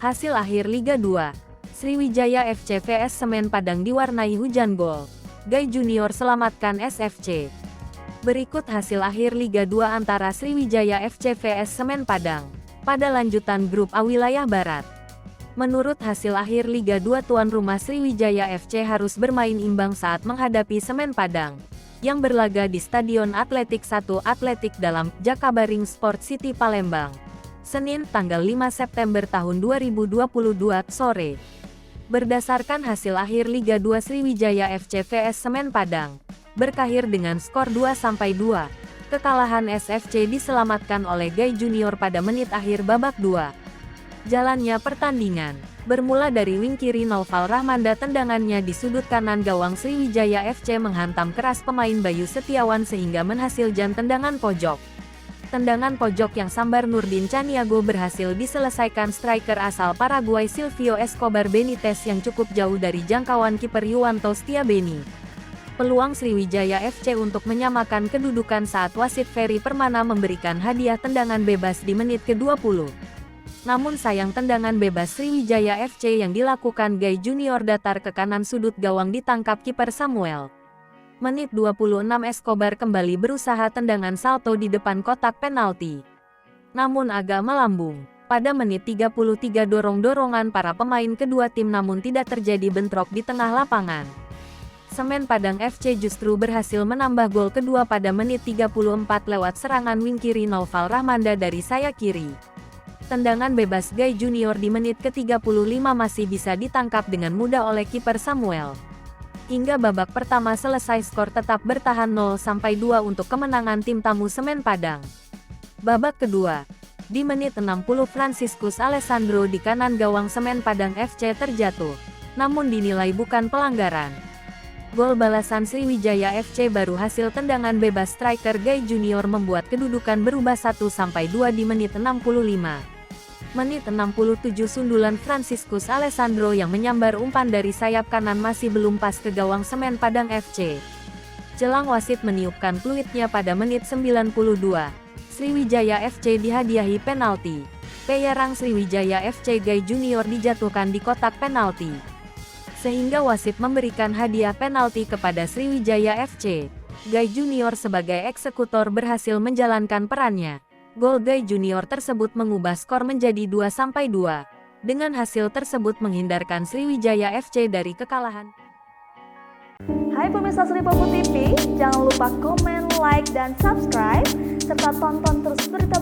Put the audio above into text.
Hasil akhir Liga 2. Sriwijaya FC vs Semen Padang diwarnai hujan gol. Gai Junior selamatkan SFC. Berikut hasil akhir Liga 2 antara Sriwijaya FC vs Semen Padang pada lanjutan grup A wilayah Barat. Menurut hasil akhir Liga 2, tuan rumah Sriwijaya FC harus bermain imbang saat menghadapi Semen Padang yang berlaga di Stadion Atletik 1 Atletik dalam Jakabaring Sport City Palembang, Senin tanggal 5 September tahun 2022 sore. Berdasarkan hasil akhir Liga 2, Sriwijaya FC vs Semen Padang berakhir dengan skor 2-2. Kekalahan SFC diselamatkan oleh Gai Junior pada menit akhir babak 2. Jalannya pertandingan bermula dari wing kiri Naufal Rahmanda, tendangannya di sudut kanan gawang Sriwijaya FC menghantam keras pemain Bayu Setiawan sehingga menghasilkan tendangan pojok. Tendangan pojok yang sambar Nurdin Caniago berhasil diselesaikan striker asal Paraguay Silvio Escobar Benitez yang cukup jauh dari jangkauan kiper Yuwanto Setiabeni. Peluang Sriwijaya FC untuk menyamakan kedudukan saat wasit Ferry Permana memberikan hadiah tendangan bebas di menit ke-20. Namun sayang tendangan bebas Sriwijaya FC yang dilakukan Gai Junior datar ke kanan sudut gawang ditangkap kiper Samuel. Menit 26 Escobar kembali berusaha tendangan salto di depan kotak penalti, namun agak melambung. Pada menit 33 dorong-dorongan para pemain kedua tim namun tidak terjadi bentrok di tengah lapangan. Semen Padang FC justru berhasil menambah gol kedua pada menit 34 lewat serangan wing kiri Naufal Rahmanda dari sayap kiri. Tendangan bebas Gai Junior di menit ke-35 masih bisa ditangkap dengan mudah oleh kiper Samuel. Hingga babak pertama selesai, skor tetap bertahan 0-2 untuk kemenangan tim tamu Semen Padang. Babak kedua. Di menit 60 Franciscus Alessandro di kanan gawang Semen Padang FC terjatuh, namun dinilai bukan pelanggaran. Gol balasan Sriwijaya FC baru hasil tendangan bebas striker Gai Junior membuat kedudukan berubah 1-2 di menit 65. Menit 67 sundulan Franciscus Alessandro yang menyambar umpan dari sayap kanan masih belum pas ke gawang Semen Padang FC. Jelang wasit meniupkan peluitnya pada menit 92, Sriwijaya FC dihadiahi penalti. Penyerang Sriwijaya FC Gai Junior dijatuhkan di kotak penalti, sehingga wasit memberikan hadiah penalti kepada Sriwijaya FC. Gai Junior sebagai eksekutor berhasil menjalankan perannya. Gol Gai Junior tersebut mengubah skor menjadi 2-2. Dengan hasil tersebut menghindarkan Sriwijaya FC dari kekalahan. Hai pemirsa Sri Popo TV, jangan lupa komen, like, dan subscribe, serta tonton terus berita